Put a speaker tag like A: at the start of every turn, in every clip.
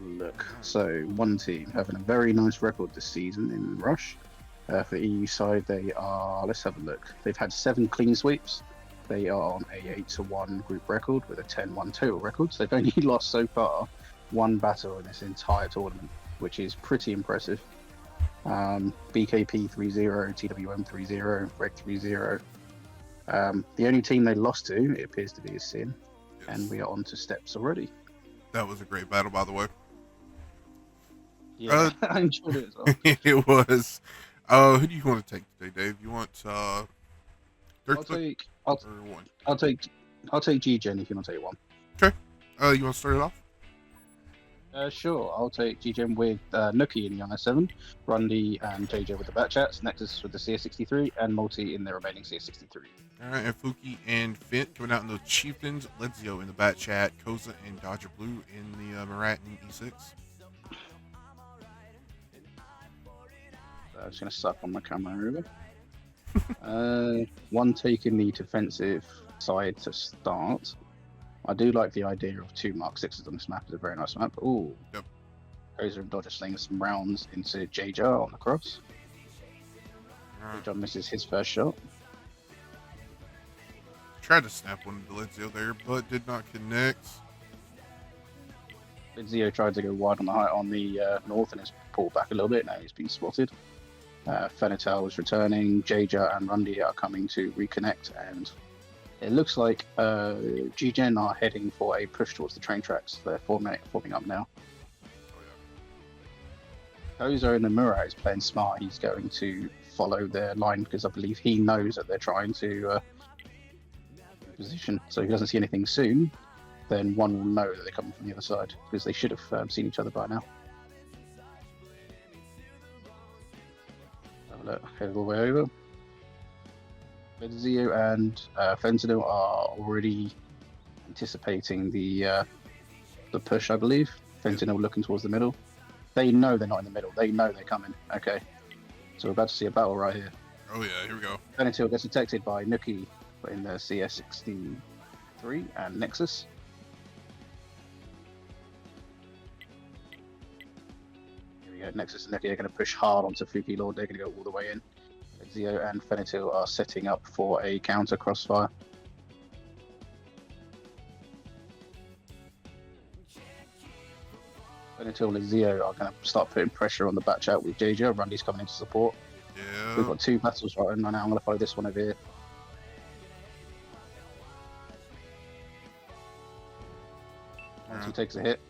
A: look. So, one team having a very nice record this season in Rush. For EU side, they are, let's have a look. They've had 7 clean sweeps. They are on a 8-1 group record with a 10-1 total record. So, they've only lost so far 1 battle in this entire tournament, which is pretty impressive. BKP 3-0, TWM 3-0, Reg 3-0. The only team they lost to, it appears to be, is Sin.
B: Yes.
A: And we are on to steps already.
B: That was a great battle, by the way.
A: Yeah, I enjoyed it as well.
B: It was. Who do you want to take today, Dave? You want
A: I'll
B: Dirk
A: I'll
B: or one?
A: I'll take G-Gen if you want to take one.
B: Okay. You want to start it off?
A: Sure, I'll take G-Gen with Nookie in the IS7, Rundy and JJ with the Batchats, Nexus with the CS63, and Multi in the remaining CS63.
B: All right, and Fuki and Fint coming out in the Chieftains, Ledzio in the Bat Chat, Koza and Dodger Blue in the Marat and E6.
A: I'm just going to suck on my camera over. One taking the defensive side to start. I do like the idea of 2 Mark 6s on this map. It's a very nice map. Ooh.
B: Yep.
A: Koza and Dodger slinging some rounds into JJ on the cross.
B: Right.
A: JJ misses his first shot.
B: Tried to snap one to Ledzio there, but did not connect.
A: Zio tried to go wide on the north and has pulled back a little bit. Now he's been spotted. Fenitel is returning. Jaja and Rundy are coming to reconnect, and it looks like G-Gen are heading for a push towards the train tracks. They're forming up now. Koza in the Murat is playing smart. He's going to follow their line because I believe he knows that they're trying to position. So if he doesn't see anything soon, then one will know that they're coming from the other side because they should have seen each other by now. Have a look, head all the way over. Benzio and Fentanyl are already anticipating the push, I believe. Fentanyl looking towards the middle. They know they're not in the middle. They know they're coming. Okay. So we're about to see a battle right here.
B: Oh yeah, here we go.
A: Fentanyl gets detected by Nookie in the CS63 and Nexus. Here we go. Nexus and Nookie are going to push hard onto Fuki Lord. They're going to go all the way in. Zio and Fenitil are setting up for a counter crossfire. Fenitil and Zio are going to start putting pressure on the batch out with JJ. Rundy's coming in to support.
B: Yeah.
A: We've got 2 battles right now. I'm going to follow this one over here. He takes a hit.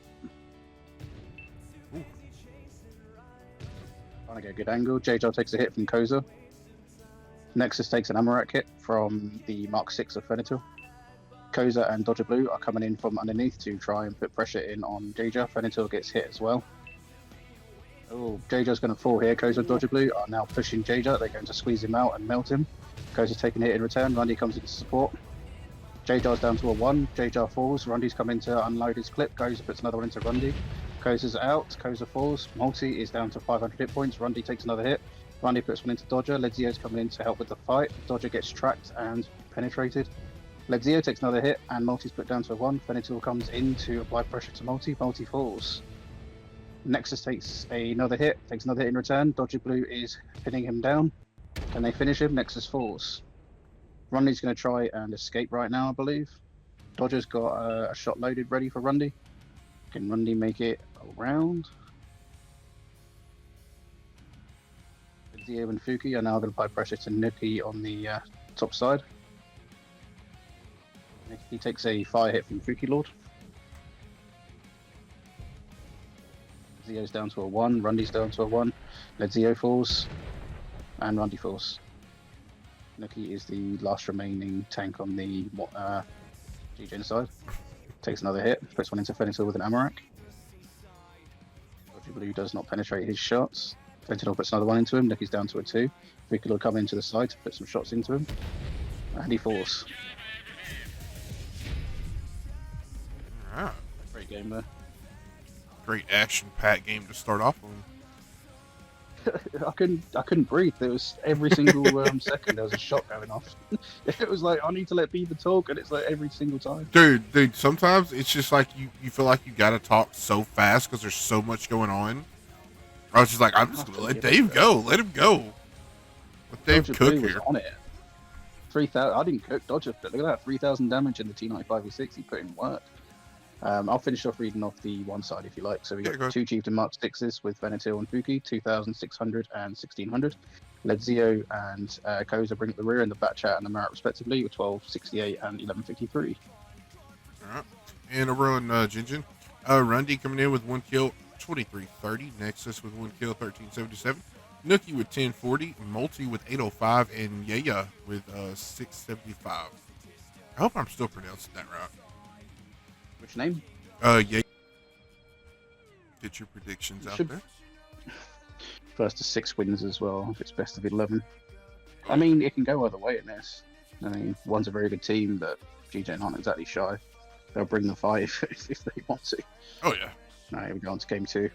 B: Ooh.
A: Trying to get a good angle. JJ takes a hit from Koza. Nexus takes an Amarak hit from the Mark 6 of Fenitil. Koza and Dodger Blue are coming in from underneath to try and put pressure in on Jaja. Fenitil gets hit as well. Oh, Jaja's going to fall here. Koza and Dodger Blue are now pushing Jaja. They're going to squeeze him out and melt him. Koza's taking a hit in return. Rundy comes in to support. Jajar's down to a 1. Jajar falls. Rundy's coming to unload his clip. Koza puts another one into Rundy. Koza's out. Koza falls. Multi is down to 500 hit points. Rundy takes another hit. Rundy puts one into Dodger. Ledzio's coming in to help with the fight. Dodger gets tracked and penetrated. Ledzio takes another hit and Multi's put down to a 1. Fenitil comes in to apply pressure to Multi. Multi falls. Nexus takes another hit in return. Dodger Blue is pinning him down. Can they finish him? Nexus falls. Rundy's going to try and escape right now, I believe. Dodger's got a shot loaded ready for Rundy. Can Rundy make it around? Zio and Fuki are now going to apply pressure to Nookie on the top side. He takes a fire hit from Fuki Lord. Zio's down to a 1, Rundy's down to a 1. Ledzio falls, and Rundy falls. Nookie is the last remaining tank on the G-Gen side. Takes another hit, puts one into Fenitil with an Amarak. Dodgy Blue does not penetrate his shots. Fentanyl puts another one into him. Nookie's down to a 2. Fuki will come into the side to put some shots into him. And he falls.
B: Alright.
A: Great game there.
B: Great action-packed game to start off on.
A: I couldn't breathe. There was every single second there was a shot going off. It was like I need to let people talk, and it's like every single time.
B: Dude, sometimes it's just like you feel like you gotta talk so fast because there's so much going on. I was just like, I'm
A: I
B: just
A: have
B: gonna
A: to
B: let
A: give it
B: Dave
A: that.
B: go. Let him go. Let Dave
A: Dodger
B: cook
A: Blue was
B: here.
A: on it. 3,000. I didn't cook Dodger. Look at that, 3,000 damage in the T95E6. He put in work. I'll finish off reading off the one side if you like. So we
B: Yeah,
A: got
B: go ahead.
A: 2 Chieftain Mark 6s with Venetil and Fuki, 2,600 and 1,600. Ledzio and Koza bring up the rear in the Bat Chat and the Merit respectively with 1268 and 1153.
B: All right. And over on Jinjin, Rundy coming in with 1 kill, 2330. Nexus with 1 kill, 1377. Nookie with 1040. Multi with 805. And Yaya with 675. I hope I'm still pronouncing that right.
A: Which name?
B: Yeah. Get your predictions out there.
A: First to 6 wins as well, if it's best of 11. I mean, it can go either way in this. I mean, one's a very good team, but GJ aren't exactly shy. They'll bring the fight if they want to.
B: Oh, yeah.
A: All right, here we go on to game 2.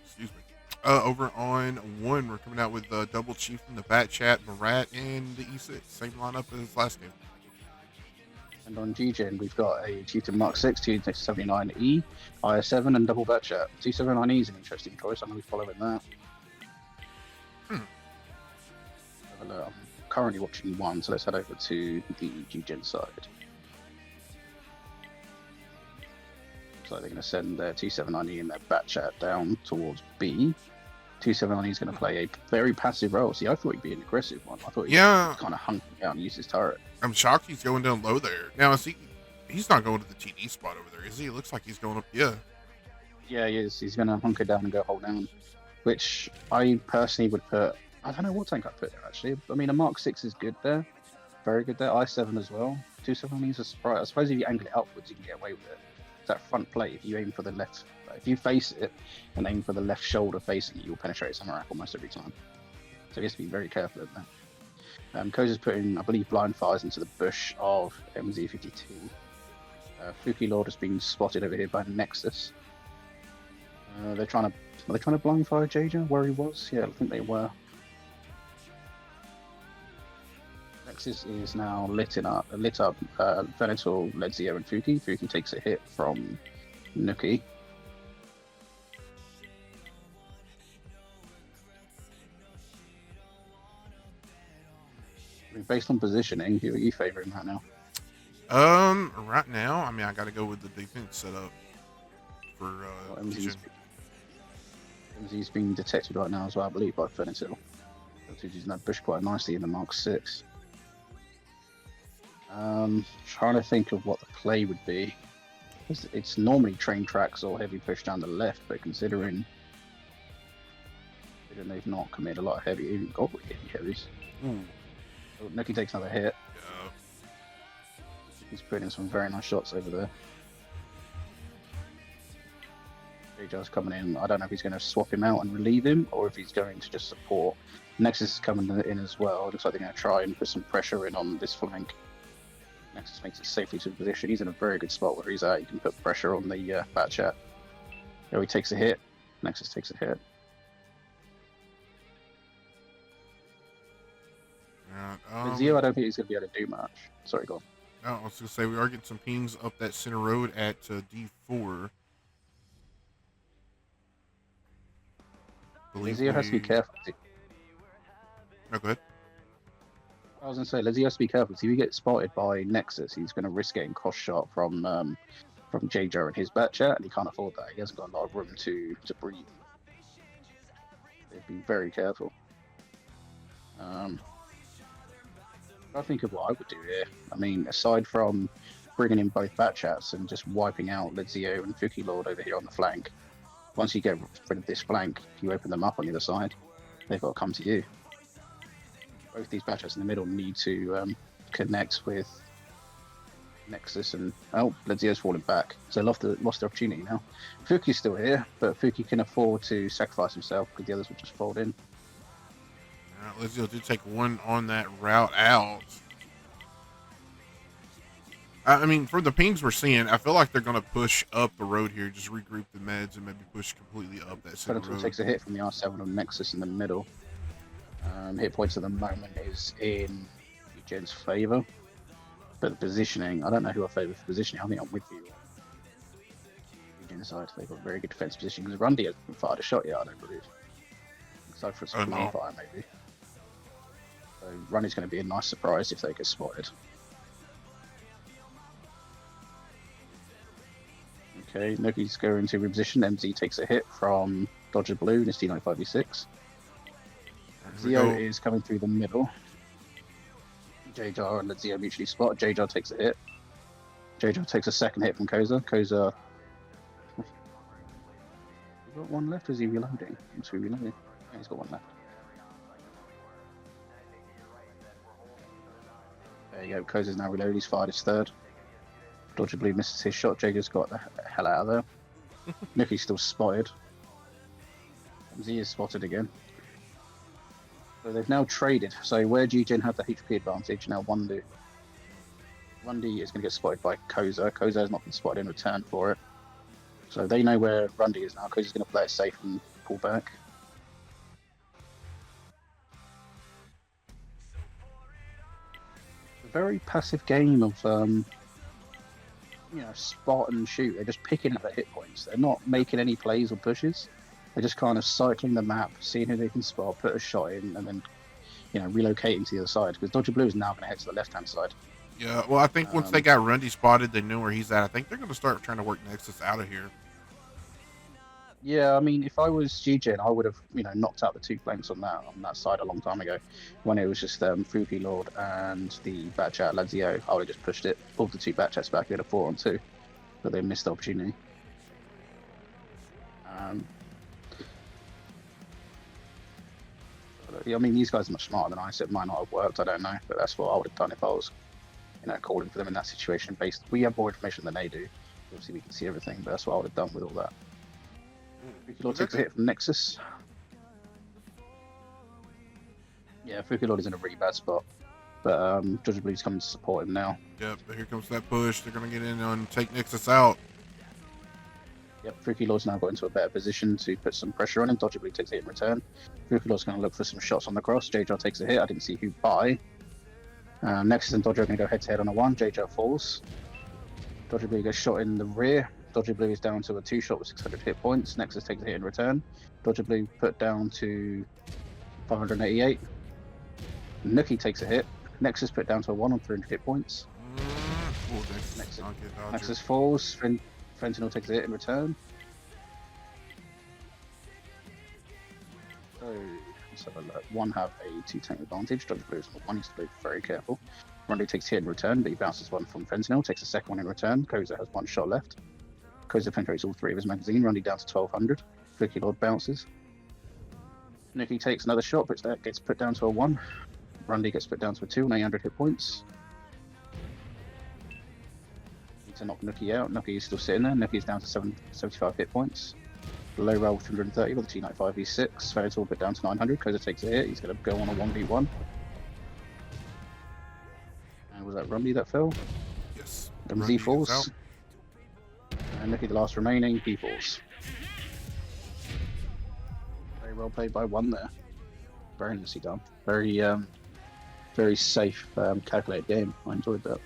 B: Excuse me. Over on 1, we're coming out with Double Chief in the Bat Chat, Marat, and the E6. Same lineup as last game.
A: And on GGen, we've got a Chieftain Mark 6, 279E, IS7, and double Bat Chat. 279E is an interesting choice. I'm going to be following that. I'm currently watching 1, so let's head over to the GGen side. Looks like they're going to send their 279E and their Bat Chat down towards B. 279E is going to play a very passive role. See, I thought he'd be an aggressive one. I thought he'd kind of hunt down and use his turret.
B: I'm shocked he's going down low there. Now, he's not going to the TD spot over there, is he? It looks like he's going up, yeah.
A: Yeah, he is. He's going to hunker down and go hold down, which I personally would put... I don't know what tank I'd put there, actually. I mean, a Mark 6 is good there. Very good there. I7 as well. 279 is a surprise. I suppose if you angle it upwards, you can get away with it. It's that front plate, if you aim for the left... If you face it and aim for the left shoulder facing it, you'll penetrate Samurai almost every time. So he has to be very careful of that. Koza's putting, I believe, blind fires into the bush of MZ52. Fuki Lord has been spotted over here by Nexus. Are they trying to blind fire JJ where he was? Yeah, I think they were. Nexus is now lit up Venator, Ledzio, and Fuki. Fuki takes a hit from Nookie. Based on positioning, who are you favoring right now?
B: Right now, I mean, I got to go with the defense setup for
A: MZ's being detected right now as well, I believe, by Venatil. He's using that bush quite nicely in the Mark 6. Trying to think of what the play would be. It's normally train tracks or heavy push down the left, but considering they've not committed a lot of heavy, even got really heavies. Nookie takes another hit.
B: Yeah.
A: He's putting in some very nice shots over there. JJ's coming in. I don't know if he's going to swap him out and relieve him, or if he's going to just support. Nexus is coming in as well. It looks like they're going to try and put some pressure in on this flank. Nexus makes it safely to the position. He's in a very good spot where he's at. He can put pressure on the Bat Chat. Oh, he takes a hit. Nexus takes a hit. Zio, I don't think he's going to be able to do much. Sorry, go on.
B: No, I was going to say, we are getting some pings up that center road at D4.
A: Zio has to be careful.
B: No, go ahead.
A: I was going to say, Lizzie has to be careful. If he gets spotted by Nexus, he's going to risk getting cross shot from JJ and his Bat Chat, and he can't afford that. He hasn't got a lot of room to breathe. They'd be very careful. I think of what I would do here. I mean, aside from bringing in both Bat Chats and just wiping out Ledzio and Fuki Lord over here on the flank, once you get rid of this flank, you open them up on the other side, they've got to come to you. Both these Bat Chats in the middle need to connect with Nexus, and Ledzio's falling back, so they lost the opportunity now. Fuki's still here, but Fuki can afford to sacrifice himself because the others will just fold in.
B: Ledzio did take one on that route out. I mean, from the pings we're seeing, I feel like they're going to push up the road here, just regroup the meds and maybe push completely up that center
A: Predator
B: road.
A: takes a hit from the R7 on Nexus in the middle. Hit points at the moment is in Eugene's favour. But the positioning, I don't know who I favour for positioning. I think I'm with you on Eugene's side. They've got very good defense position because Rundy hasn't fired a shot yet, I don't believe. Except for a
B: No.
A: fire, maybe. So Rundy's going to be a nice surprise if they get spotted. Okay, Nuki's going to reposition. MZ takes a hit from Dodger Blue in his T95V6. Zio is coming through the middle. J-Jar and Zio mutually spot. J-Jar takes a hit. J-Jar takes a second hit from Koza. Koza. He's got one left, or is he reloading? Must be reloading. Yeah, he's got one left. There you go. Koza's now reloaded. He's fired his third. Dodger Blue misses his shot. Jager's got the hell out of there. Nuki's still spotted. Z is spotted again. So they've now traded. So where GGen had the HP advantage, now Rundy is going to get spotted by Koza. Koza has not been spotted in return for it. So they know where Rundy is now. Koza's going to play it safe and pull back. A very passive game of spot and shoot. They're just picking up their hit points. They're not making any plays or pushes. They're just kind of cycling the map, seeing who they can spot, put a shot in, and then, relocating to the other side. Because Dodger Blue is now going to head to the left-hand side.
B: Yeah, well, I think once they got Rundy spotted, they knew where he's at. I think they're going to start trying to work Nexus out of here.
A: Yeah, I mean, if I was GGen, I would have, knocked out the two flanks on that side a long time ago, when it was just Fuki Lord and the Batchat Lazio. I would have just pushed it, pulled the two Batchats back, we had a 4-on-2, but they missed the opportunity. I mean, these guys are much smarter than I, so it might not have worked, I don't know, but that's what I would have done if I was, calling for them in that situation. We have more information than they do. Obviously, we can see everything, but that's what I would have done with all that. Fuki Lord takes a hit from Nexus. Yeah, Fuki Lord is in a really bad spot, but Dodger Blue's coming to support him now.
B: Yep, but here comes that push. They're going to get in and take Nexus out.
A: Yep, Fuki Lord's now got into a better position to put some pressure on him. Dodger Blue takes a hit in return. Fuki Lord's going to look for some shots on the cross. J-Jar takes a hit. I didn't see who by. Nexus and Dodger are going to go head-to-head on a 1. J-Jar falls. Dodger Blue gets shot in the rear. Dodger Blue is down to a 2-shot with 600 hit points. Nexus takes a hit in return. Dodger Blue put down to 588. Nuki takes a hit. Nexus put down to a 1 on 300 hit points. Nexus falls. Fentanyl takes a hit in return. So let's have a look. One have a 2-tank advantage. Dodger Blue is on 1. He's to be very careful. Rundy takes a hit in return, but he bounces one from Fentanyl. Takes a second one in return. Koza has 1 shot left. Koza penetrates all 3 of his magazine. Rundy down to 1200. Fuki Lord bounces. Nuki takes another shot, but that gets put down to a 1. Rundy gets put down to a 2 on 800 hit points. Need to knock Nuki out. Nuki is still sitting there. Nuki is down to 75 hit points. Low roll with 130 with the T95V6. Venator put down to 900. Koza takes a hit. He's going to go on a 1v1. And was that Rundy that fell?
B: Yes.
A: MZ falls. And Nuki, the last remaining, he falls. Very well played by 1 there. Very nicely done. Very safe, calculated game. I enjoyed that.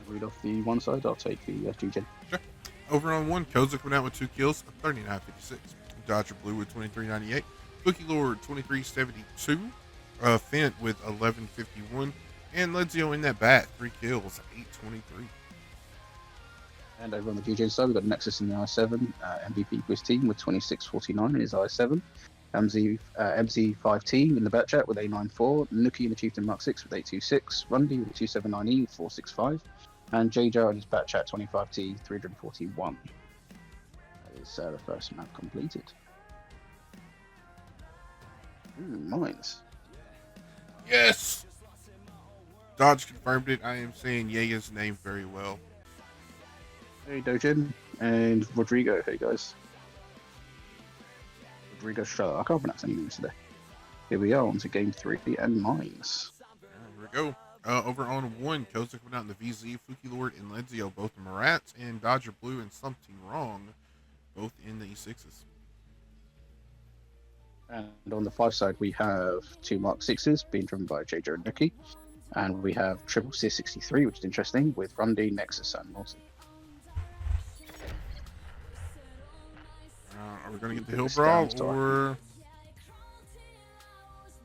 A: Read off the one side, I'll take the GG.
B: Sure. Over on 1, Koza went out with 2 kills, 39.56. Dodger Blue with 23.98. Fuki Lord 23.72. Fent with 11.51. And Ledzio in that bat, 3 kills, 8.23.
A: And over on the GG side, we've got Nexus in the I7, MVP for his team with 26.49 in his I7. MZ5 team in the bat chat with A94. Nuki in the Chieftain Mark 6 with 826. Rundy with 279E with 465. And J-Jar in his bat chat 25T 341. That is the first map completed. Mines.
B: Yes! Dodge confirmed it. I am saying Yega's name very well.
A: Hey Dojin and Rodrigo. Hey guys. Rodrigo Strada. I can't pronounce any names today. Here we are on to game 3 and Mines.
B: Here we go. Over on 1, Koza coming out in the VZ, Fuki Lord and Lenzio, both in Marats, and Dodger Blue and Something Wrong, both in the E6s.
A: And on the 5 side, we have 2 Mark 6s being driven by JJ and Nuki. And we have triple C63, which is interesting, with Rundy, Nexus, and Multi.
B: Are we going to get the Hill Brawl, or...?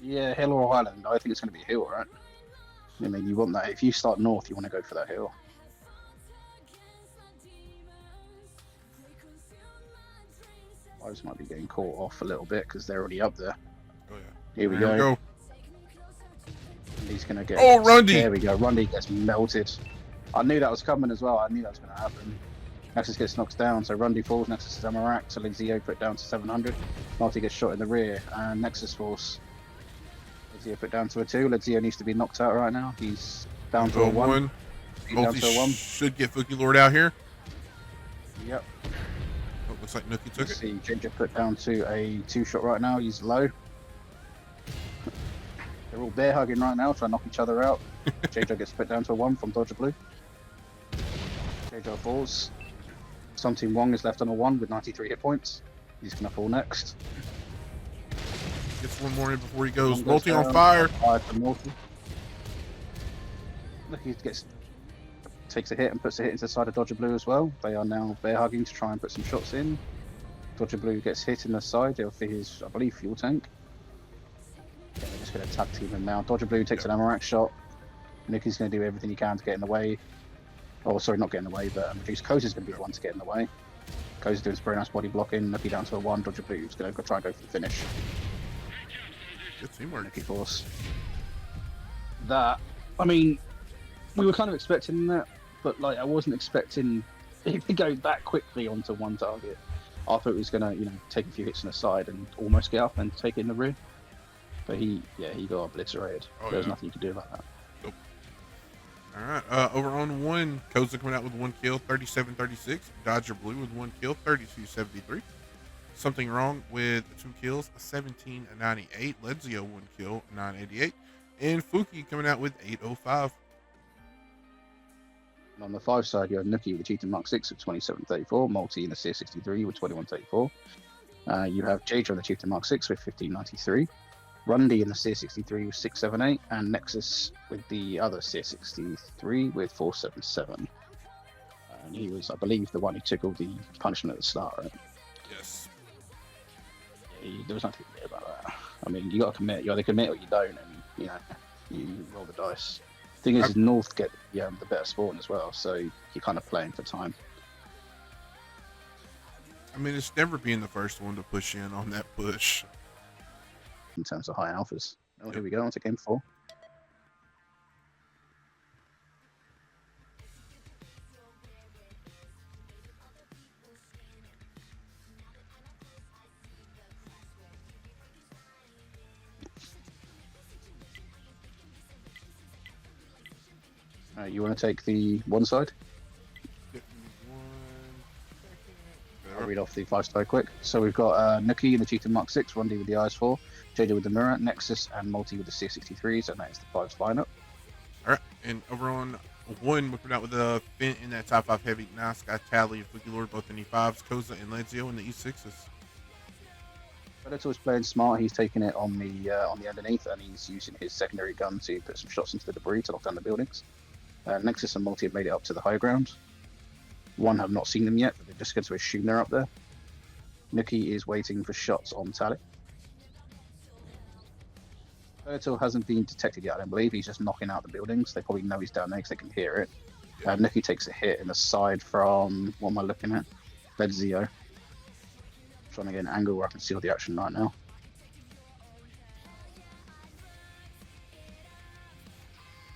A: Yeah, Hill or Highland. I think it's going to be Hill, right? I mean, you want that. If you start north, you want to go for that Hill. I just might be getting caught off a little bit because they're already up there.
B: Oh, yeah.
A: Here we go. And he's going to get...
B: Oh, Rundy!
A: There we go. Rundy gets melted. I knew that was coming as well. I knew that was going to happen. Nexus gets knocked down, so Rundy falls. Nexus is Amarak, so Lenzio put down to 700. Multi gets shot in the rear, and Nexus falls. Lenzio put down to a 2. Lenzio needs to be knocked out right now. He's down to a 1.
B: Multi should get Fuki Lord out here.
A: Yep.
B: Oh, looks like Nuki took it.
A: See Ginger put down to a 2-shot right now. He's low. They're all bear hugging right now, trying to knock each other out. JJ gets put down to a 1 from Dodger Blue. JJ falls. Something Wong is left on a 1 with 93 hit points. He's going to fall next.
B: Gets one more in before he goes. Multi on fire.
A: Fire to Multi. Look, he takes a hit and puts a hit into the side of Dodger Blue as well. They are now bear hugging to try and put some shots in. Dodger Blue gets hit in the side for his, I believe, fuel tank. Yeah, they're just going to tag team him now. Dodger Blue takes an Amarak shot. Nuki's going to do everything he can to get in the way. Oh, sorry, not get in the way, but reduce Koza's going to be the one to get in the way. Koza's doing some very nice body blocking. Nuki down to a 1. Dodger Blue is going to try and go for the finish.
B: Good teamwork.
A: Nuki force. That, I mean, we were kind of expecting that, but like I wasn't expecting it to go that quickly onto one target. I thought it was going to, take a few hits on the side and almost get up and take it in the rear. But he got obliterated. There's nothing you can do about that.
B: Nope. All right. Over on 1, Koza coming out with 1 kill, 37-36. Dodger Blue with 1 kill, 32-73. Something Wrong with 2 kills, 17-98. Lenzio 1 kill, 988. And Fuki coming out with 805.
A: And on the 5 side, you have Nuki with the Cheetah Mark 6 with 2734, Multi in the CS63 with 2134. You have JJ on the Cheetah Mark 6 with 1593. Rundy in the CS63 with 678, and Nexus with the other CS63 with 477. And he was, I believe, the one who took all the punishment at the start, right?
B: Yes.
A: There was nothing to do about that. I mean, you got to commit. You either commit or you don't, and you roll the dice. The thing is, North get the better spawn as well, so you're kind of playing for time.
B: I mean, it's never being the first one to push in on that push.
A: In terms of high alphas. Oh, here we go, on to game 4. You want to take the 1 side? I'll read off the 5 star quick. So we've got Nuki in the Cheetah Mark 6, Rundy with the IS4, JJ with the Mirror, Nexus, and Multi with the CS63s, and that is the 5's lineup.
B: Alright, and over on 1, we're out with the Finn in that top 5 heavy. Now Sky Tally and Fuki Lord both in E5s, Koza and Lenzio in the E6s.
A: Predator's playing smart. He's taking it on the underneath, and he's using his secondary gun to put some shots into the debris to lock down the buildings. Nexus and Multi have made it up to the high ground. 1 have not seen them yet, but they're just going to assume they're up there. Nuki is waiting for shots on Tally. Predator hasn't been detected yet, I don't believe. He's just knocking out the buildings. They probably know he's down there because they can hear it. Yeah. Nuki takes a hit in the side from, what am I looking at? Lenzio. Trying to get an angle where I can see all the action right now.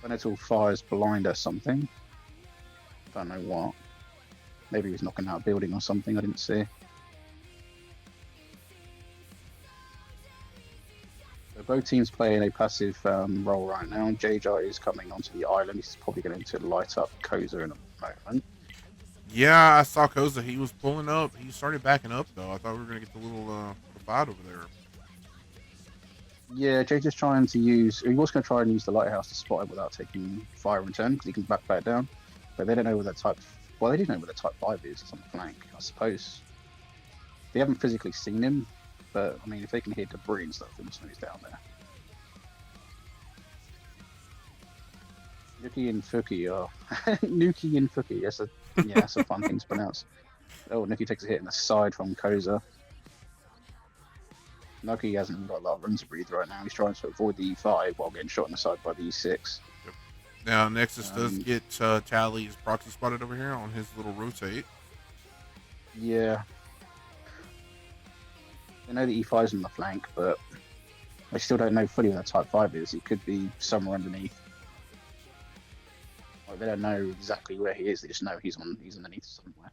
A: Predator fires blind at something. Don't know what. Maybe he was knocking out a building or something I didn't see. So both teams playing a passive role right now. JJ is coming onto the island. He's probably going to light up Koza in a moment.
B: Yeah, I saw Koza. He was pulling up. He started backing up, though. I thought we were going to get the little fight over there.
A: Yeah, Jay's just trying to use. He was going to try and use the lighthouse to spot it without taking fire in turn because he can back down. But they don't know where the type. Well, they do know where the type 5 is. It's on the flank, I suppose. They haven't physically seen him, but I mean, if they can hear debris and stuff, they must know he's down there. Nuki and Fuki are Nuki and Fuki. That's a fun thing to pronounce. Oh, Nuki takes a hit in the side from Koza. Nuki hasn't got a lot of room to breathe right now. He's trying to avoid the E5 while getting shot in the side by the E6.
B: Yep. Now Nexus does get Tally's proxy spotted over here on his little rotate.
A: Yeah. They know the E5's on the flank, but they still don't know fully where the Type 5 is. It could be somewhere underneath. Like, they don't know exactly where he is. They just know he's underneath somewhere.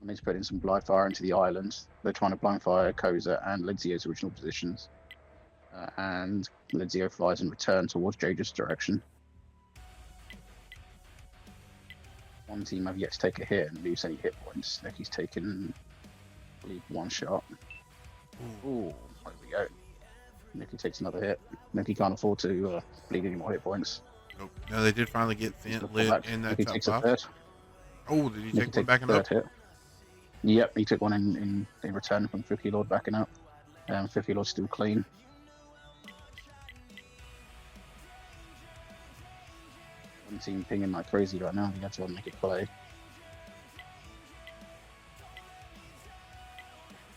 A: I need to put in some blind fire into the island. They're trying to blind fire Koza and Ledzio's original positions. And Ledzio flies in return towards Jaja's direction. One team have yet to take a hit and lose any hit points. Nuki's taken, I believe, one shot. Ooh, there we go. Nuki takes another hit. Nuki can't afford to bleed any more hit points.
B: Nope. No, they did finally get Fint lit in that
A: Nuki
B: top
A: takes
B: five.
A: A third.
B: Oh, did he
A: Nuki
B: take one backing up?
A: Hit. Yep, he took one in return from Fuki Lord backing up. Fuki Lord's still clean. One team pinging like crazy right now. You have to make it play.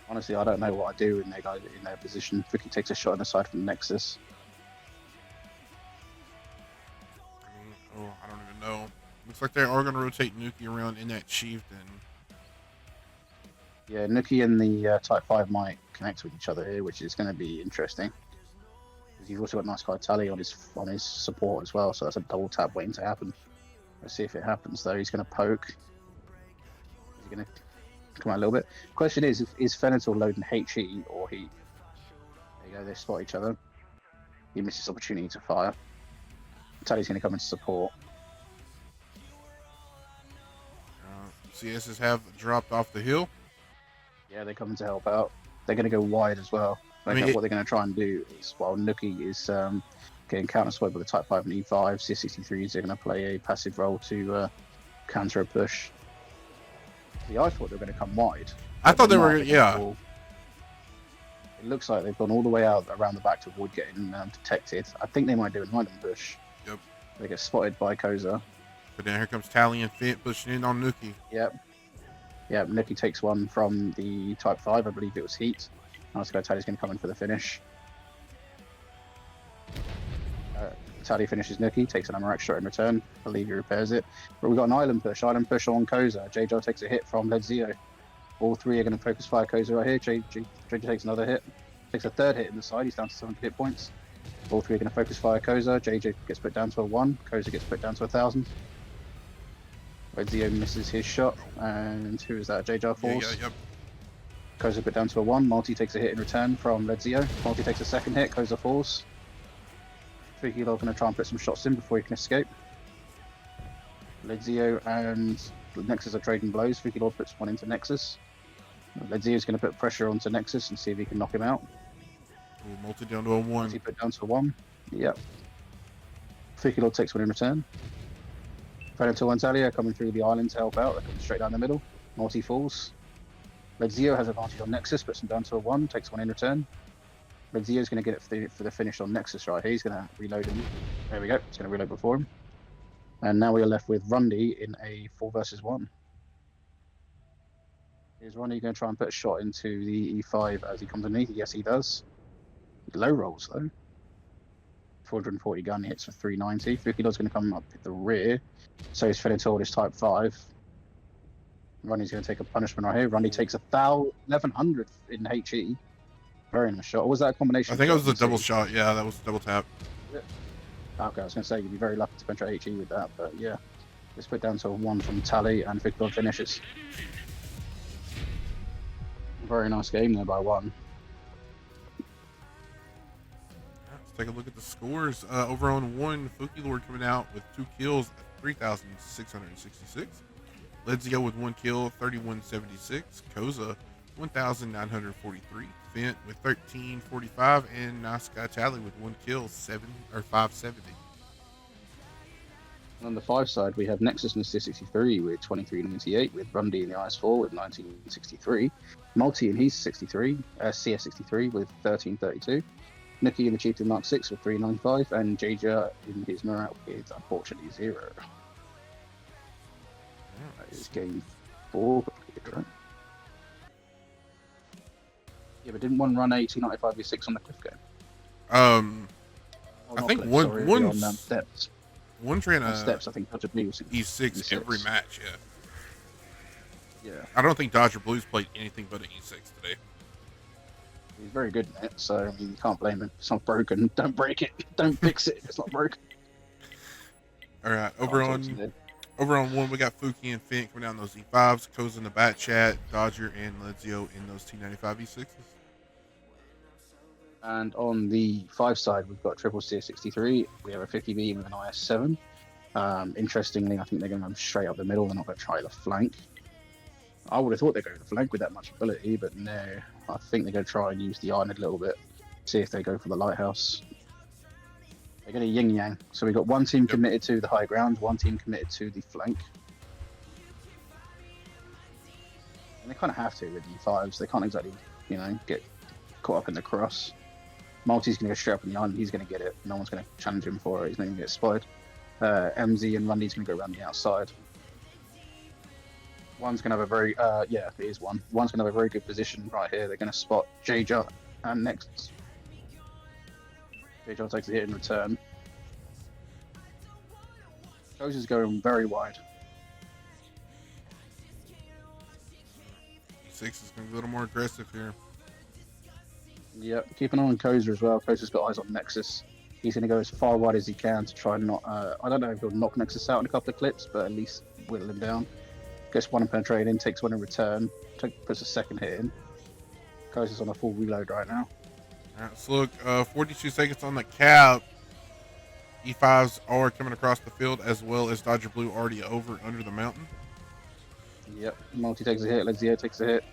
A: Honestly, I don't know what I do in their position. Fuki takes a shot on the side from the Nexus.
B: I don't even know. Looks like they are going to rotate Nuki around in that chieftain.
A: Yeah, Nuki and the Type 5 might connect with each other here, which is going to be interesting. Because you've also got Nice Guy Tally on his support as well, so that's a double tap waiting to happen. Let's see if it happens though. He's going to poke. Is he going to come out a little bit? Question is Fenitor loading HE or heat? There you go, they spot each other. He misses opportunity to fire. Tally's going to come into support.
B: CSs have dropped off the hill.
A: Yeah, they're coming to help out. They're going to go wide as well. What they're going to try and do is, while Nuki is getting counter-swept with the Type 5 and E5, CS63s are going to play a passive role to counter a push. See, I thought they were going to come wide.
B: I thought they were, yeah.
A: It looks like they've gone all the way out around the back to avoid getting detected. I think they might do an island push.
B: Yep.
A: They get spotted by Koza.
B: But then here comes Tally and Fint pushing in on Nuki.
A: Yep. Yeah, Nuki takes one from the Type 5. I believe it was Heat. Nice Guy Tally's going to come in for the finish. Tally finishes Nuki, takes an Amarak shot in return. I believe he repairs it. But we've got an island push on Koza. JJ takes a hit from Ledzio. All three are going to focus fire Koza right here. JJ takes another hit. Takes a third hit in the side. He's down to 700 hit points. All three are going to focus fire Koza. JJ gets put down to a 1. Koza gets put down to 1,000. Ledzio misses his shot. And who is that? JJ Force?
B: Yep.
A: Koza put down to a 1. Multi takes a hit in return from Ledzio. Multi takes a second hit. Koza falls. Fuki Lord going to try and put some shots in before he can escape. Ledzio and Nexus are trading blows. Fuki Lord puts one into Nexus. Ledzio is going to put pressure onto Nexus and see if he can knock him out.
B: Ooh, Multi down to a 1.
A: Multi put down to a 1. Yep. Fuki Lord takes one in return. Predator and Talia coming through the island to help out. They're coming straight down the middle. Multi falls. Ledzio has advantage on Nexus, puts him down to a 1, takes one in return. Ledzio's going to get it for the finish on Nexus right here. He's going to reload him. There we go. He's going to reload before him. And now we are left with Rundy in a 4 versus 1. Is Rundy going to try and put a shot into the E5 as he comes underneath? Yes, he does. Low rolls, though. 440 gun hits for 390. Fukilo's going to come up at the rear. So he's fitting toward his Type 5. Rundy's going to take a punishment right here. Rundy takes 1,100 in HE. Very nice shot. Or was that a combination?
B: I think it was a double shot. Yeah, that was a double tap.
A: Okay, I was going to say you'd be very lucky to penetrate HE with that, but yeah. Let's put down to a 1 from Tally and Victor finishes. Very nice game there by 1.
B: Let's take a look at the scores. Over on 1, Fuki Lord coming out with 2 kills at 3,666. Ledzio with 1 kill, 3,176. Koza, 1,943. Fent with 1345, and Nice Guy Tally with 1 kill, 570.
A: On the 5 side, we have Nexus in the C63 with 2398, with Rundy in the IS4 with 1963, Multi in his 63, CS63 with 1332, Nookie in the Chieftain Mark 6 with 395, and Jaja in his Murat with unfortunately 0. That is game 4, right? Yeah, but didn't one run 1895 v6 on the cliff game?
B: I think
A: on steps.
B: One ran a
A: steps. I think Dodger Blue was
B: E6 every match.
A: Yeah.
B: I don't think Dodger Blues played anything but an E6 today.
A: He's very good in it, so I mean, you can't blame him. If it's not broken, don't break it. Don't fix it if it's not broken.
B: All right, over on 1, we got Fuki and Fent coming down those E5s. Koza in the bat chat, Dodger and Ledzio in those T95 E6s.
A: And on the 5 side, we've got Triple CS63. We have a 50B with an IS7. Interestingly, I think they're going to go straight up the middle. They're not going to try the flank. I would have thought they'd go to the flank with that much ability, but no. I think they're going to try and use the iron a little bit. See if they go for the lighthouse. They're going to yin-yang. So we've got one team committed to the high ground, one team committed to the flank. And they kind of have to with E5s. They can't exactly, get caught up in the cross. Multi's going to go straight up in the island. He's going to get it. No one's going to challenge him for it. He's not going to get spotted. MZ and Rundy's going to go around the outside. One's going to have a very, it is one. One's going to have a very good position right here. They're going to spot Jaja and next. Jaja takes a hit in return. Koza's going very wide.
B: E6 is going to be a little more aggressive here.
A: Yep, keep an eye on Koza as well. Koza's got eyes on Nexus. He's going to go as far wide as he can to try and not... I don't know if he'll knock Nexus out in a couple of clips, but at least whittle him down. Gets one penetrated in, takes one in return, puts a second hit in. Koza's on a full reload right now.
B: All right, so look, 42 seconds on the cap. E5s are coming across the field, as well as Dodger Blue already over under the mountain.
A: Yep, Multi takes a hit, Ledzio takes a hit.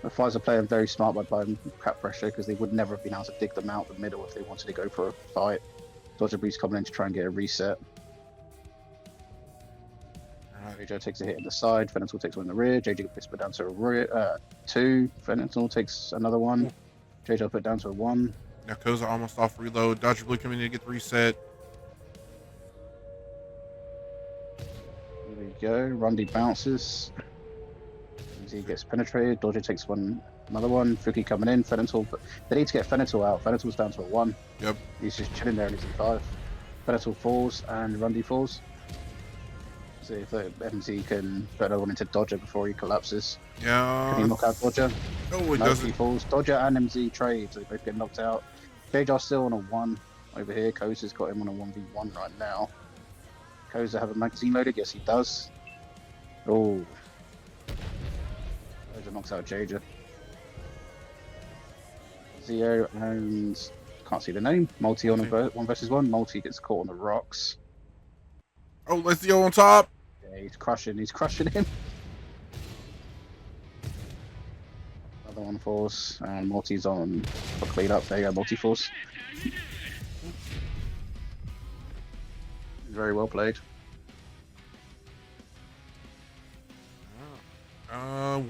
A: The Fives are playing very smart by applying cap pressure because they would never have been able to dig them out the middle if they wanted to go for a fight. Dodger Blue's coming in to try and get a reset. JJ takes a hit in the side, Fennetal takes one in the rear, JJ gets put down to a 2, Fennetal takes another one, JJ put down to a 1.
B: Now Koza almost off reload, Dodger Blue coming in to get the reset.
A: There we go, Rundy bounces. He gets penetrated, Dodger takes another one, Fuki coming in, Fennetal, but they need to get Fennetal out. Fennetal's down to a 1.
B: Yep.
A: He's just chilling there in his E5. Fennetal falls and Rundy falls. See if the MZ can put another one into Dodger before he collapses.
B: Yeah.
A: Can he knock out Dodger?
B: No, it doesn't.
A: He falls. Dodger and MZ trade, so they both get knocked out. JJ's still on a 1 over here. Koza's got him on a 1v1 right now. Koza have a magazine loaded? Yes, he does. Oh. Koza knocks out JJ. Zio and... can't see the name. Multi on a 1 versus 1. Multi gets caught on the rocks.
B: Oh, Ledzio on top.
A: Yeah, he's crushing him. Another one falls, and Multi's on for clean up. There you go, Multi falls. Very well played.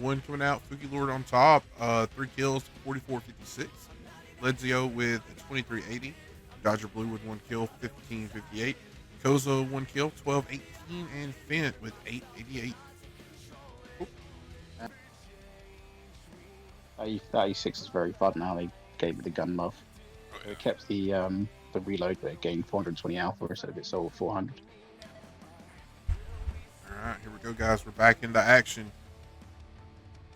B: One coming out, Fuki Lord on top, 3 kills, 44-56. Ledzio with 23-80. Dodger Blue with 1 kill, 15-58. Koza 1 kill, 12-18, and Fent with 8-88.
A: That E6 is very fun now. They gave it the gun love.
B: Oh, yeah.
A: They kept the reload, but it gained 420 alpha instead of it sold 400.
B: Alright, here we go, guys. We're back into action.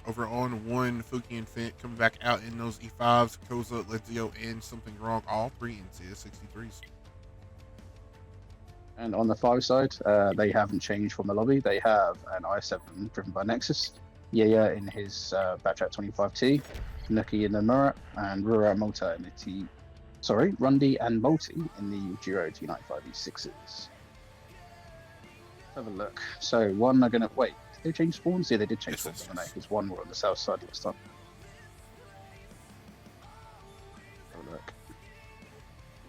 B: Over on 1, Fuki and Fent coming back out in those E5s. Koza, Ledzio, and Something Wrong, all 3 in CS63s.
A: And on the 5 side, they haven't changed from the lobby. They have an i7 driven by Nexus, Yaya in his Batchat 25T, Nuki in the Murat, and Rura Multa in the Rundy and Multi in the Giro T95E6s. Have a look. So one are gonna wait. Did they change spawns? Yeah, they did change spawns, didn't they? Because one were on the south side last time.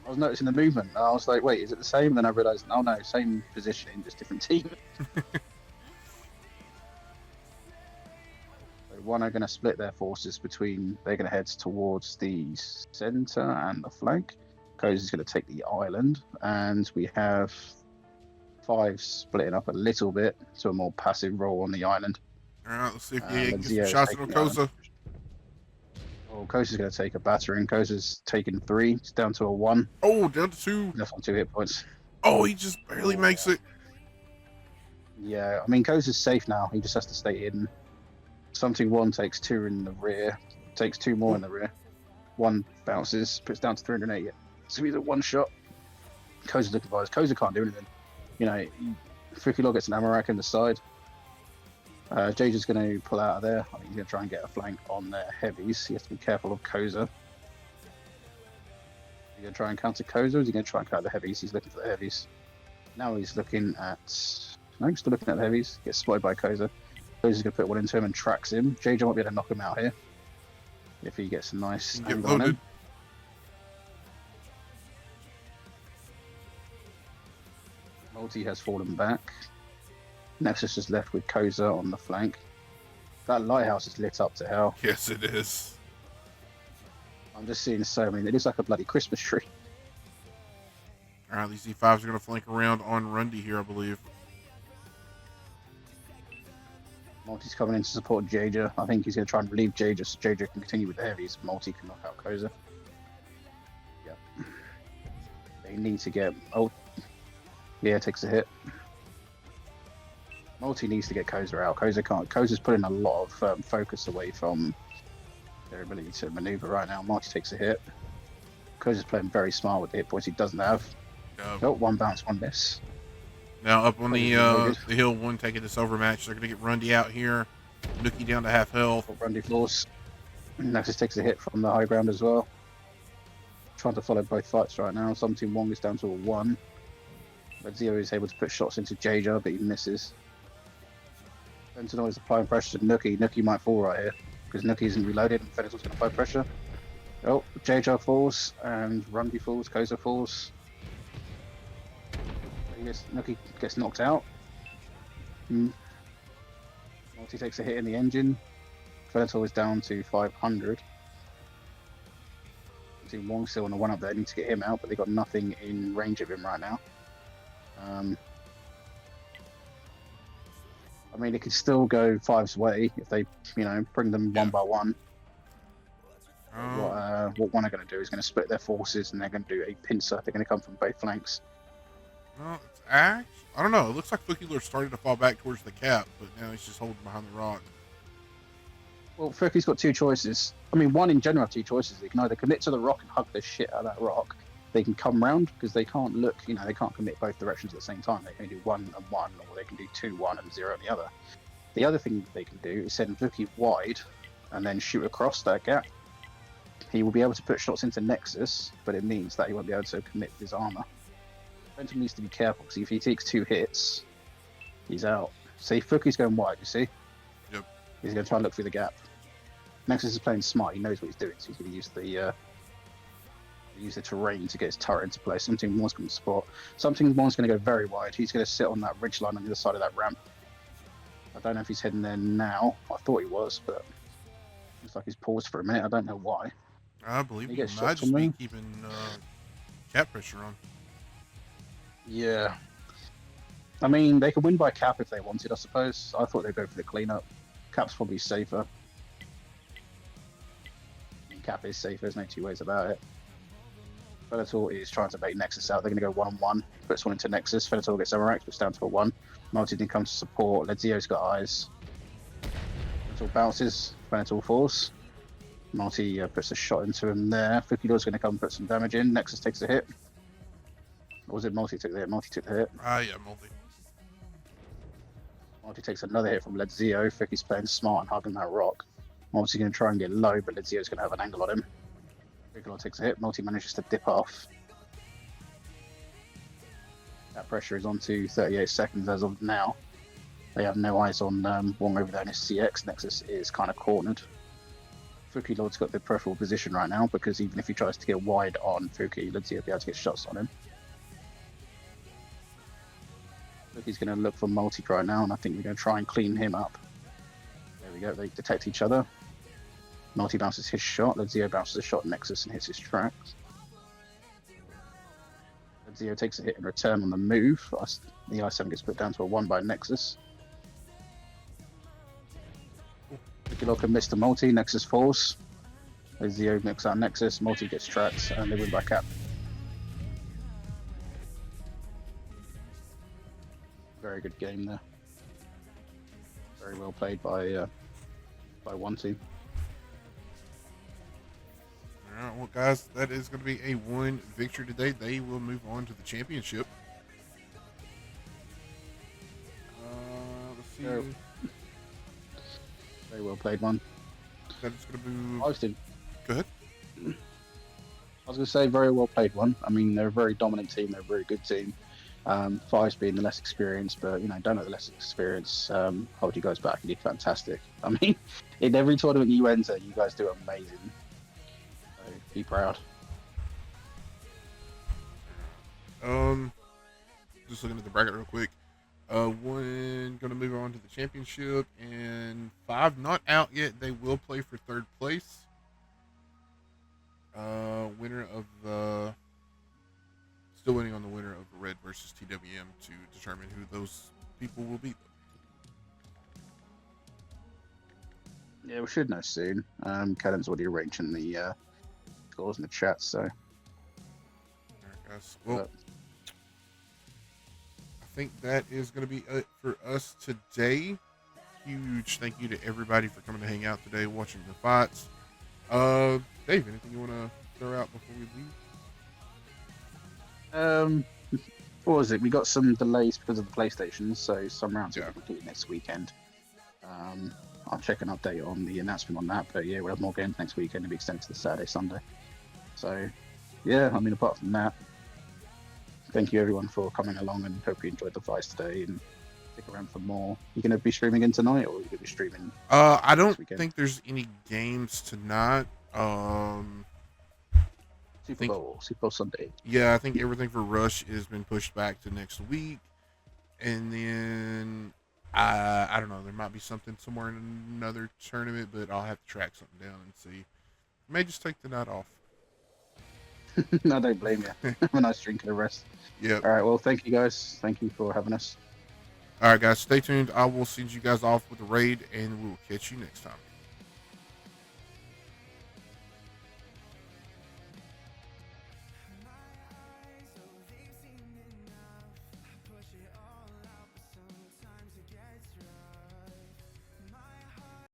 A: I was noticing the movement. And I was like, wait, is it the same? And then I realized, oh no, same positioning, just different team. So one are going to split their forces between. They're going to head towards the center and the flank. Koza is going to take the island, and we have 5 splitting up a little bit to a more passive role on the island.
B: All right, let's see if you can get some
A: Zio
B: shots
A: taking
B: on
A: the
B: Koza.
A: Well, Koza's going to take a battering. Koza's taking 3. It's down to a 1.
B: Oh, down to 2.
A: Left on 2 hit points.
B: Oh, he just barely makes it.
A: Yeah, I mean, Koza's safe now. He just has to stay hidden. Something 1 takes 2 in the rear. Takes 2 more in the rear. 1 bounces. Puts down to 380. So he's a 1 shot. Koza's looking for us. Koza can't do anything. You know, Fukilog gets an Amarak in the side. Jaja's going to pull out of there. I think he's going to try and get a flank on their heavies. He has to be careful of Koza. Is he going to try and counter Koza, or is he going to try and counter the heavies? He's looking for the heavies. Now he's looking at... No, he's still looking at the heavies. Gets spotted by Koza. Koza's going to put 1 into him and tracks him. Jaja might be able to knock him out here. If he gets a nice angle on him. Multi has fallen back. Nexus is left with Koza on the flank. That lighthouse is lit up to hell.
B: Yes, it is.
A: I'm just seeing so many. It looks like a bloody Christmas tree.
B: All right, these Z5s are going to flank around on Rundy here, I believe.
A: Multi's coming in to support Jaja. I think he's going to try and relieve Jaja so Jaja can continue with the heavies. Multi can knock out Koza. Yep. They need to get... Oh, yeah, takes a hit. Multi needs to get Koza out. Koza can't. Koza's putting a lot of focus away from their ability to maneuver right now. Multi takes a hit. Koza's playing very smart with the hit points he doesn't have. Oh, 1 bounce, 1 miss.
B: Now up on the hill, 1 taking this overmatch. They're going to get Rundy out here. Nookie down to half health.
A: Rundy floors. Nexus takes a hit from the high ground as well. Trying to follow both fights right now. Some Team Wong is down to a 1. But Zio is able to put shots into Jaja, but he misses. Sentinel is applying pressure to Nookie. Nookie might fall right here because Nookie isn't reloaded and Fenital's going to apply pressure. Oh, Jaja falls and Rundy falls. Koza falls. Nookie gets knocked out. Multi takes a hit in the engine. Fenital is down to 500. Team Wong still on the 1 up there. Need to get him out, but they got nothing in range of him right now. I mean, it could still go 5's way if they, you know, bring them 1 by 1. What 1 are going to do is going to split their forces, and they're going to do a pincer. They're going to come from both flanks.
B: Well, it's I don't know. It looks like Fukilor started to fall back towards the cap, but now he's just holding behind the rock.
A: Well, Fuki's got 2 choices. I mean, 1 in general have 2 choices. They can either commit to the rock and hug the shit out of that rock. They can come round because they can't look, you know, they can't commit both directions at the same time. They can do 1 and 1, or they can do 2, 1 and 0 on the other. The other thing they can do is send Vuki wide and then shoot across that gap. He will be able to put shots into Nexus, but it means that he won't be able to commit his armor. Phantom needs to be careful because if he takes 2 hits, he's out. See, Fuki's going wide, you see?
B: Yep.
A: He's going to try and look through the gap. Nexus is playing smart. He knows what he's doing, so he's going to use the terrain to get his turret into place. Something more's going to support. Something more's going to go very wide. He's going to sit on that ridge line on the other side of that ramp. I don't know if he's heading there now. I thought he was, but looks like he's paused for a minute. I don't know why.
B: I believe he might just be keeping cap pressure on.
A: Yeah. I mean, they could win by cap if they wanted, I suppose. I thought they'd go for the cleanup. Cap's probably safer. I mean, cap is safer, there's no 2 ways about it. Fenital is trying to bait Nexus out. They're going to go 1-1. Puts 1 into Nexus. Fenital gets Emirax, puts down to a 1. Multi then comes to support. Ledzio's got eyes. Fenital bounces. Fenital falls. Multi puts a shot into him there. Fukidor's going to come and put some damage in. Nexus takes a hit. Or was it Multi took the hit? Multi took the hit.
B: Yeah, Multi.
A: Multi takes another hit from Ledzio. Fuki's playing smart and hugging that rock. Multi's going to try and get low, but Ledzio's going to have an angle on him. Fukidor takes a hit. Multi manages to dip off. That pressure is on to 38 seconds as of now. They have no eyes on Wong over there in his CX. Nexus is kind of cornered. Fuki Lord's got the preferable position right now because even if he tries to get wide on Fuki, Ladzio will be able to get shots on him. Fuki's going to look for multi right now, and I think we're going to try and clean him up. There we go. They detect each other. Multi bounces his shot. Ladzio bounces a shot Nexus and hits his tracks. Ladzio takes a hit in return on the move. The I7 gets put down to a 1 by Nexus. Fuki can miss the multi. Nexus falls. Ladzio mix out Nexus. Multi gets tracked, and they win by cap. Very good game there. Very well played by one team.
B: All right, well, guys, that is going to be a 1 victory today. They will move on to the championship. Let's see.
A: Very well played one.
B: That is going to move. Go ahead.
A: I was going to say very well played one. I mean, they're a very dominant team. They're a very good team. 5's being the less experienced, but don't let the less experience hold you guys back. You did fantastic. I mean, in every tournament you enter, you guys do amazing. So be proud.
B: Just looking at the bracket real quick. 1 going to move on to the championship, and 5 not out yet. They will play for 3rd place. Winner of the. Still waiting on the winner of Red versus TWM to determine who those people will be.
A: Yeah, we should know soon. Kellen's already arranging the scores in the chat, so.
B: All right, guys. Well, I think that is going to be it for us today. Huge thank you to everybody for coming to hang out today, watching the fights. Dave, anything you want to throw out before we leave?
A: What was it? We got some delays because of the PlayStation, so some rounds will be completed next weekend. I'll check an update on the announcement on that, but yeah, we'll have more games next weekend. It'll be extended to the Saturday, Sunday. So, yeah, I mean, apart from that, thank you everyone for coming along, and hope you enjoyed the fights today, and stick around for more. You going to be streaming in tonight, or are you going to be streaming?
B: I don't think there's any games tonight.
A: Super Bowl Sunday.
B: Yeah, I think everything for Rush has been pushed back to next week, and then I don't know. There might be something somewhere in another tournament, but I'll have to track something down and see. May just take the night off.
A: No, I don't blame you. Have a nice drink and a rest.
B: Yeah.
A: All right. Well, thank you guys. Thank you for having us.
B: All right, guys. Stay tuned. I will send you guys off with a raid, and we'll catch you next time.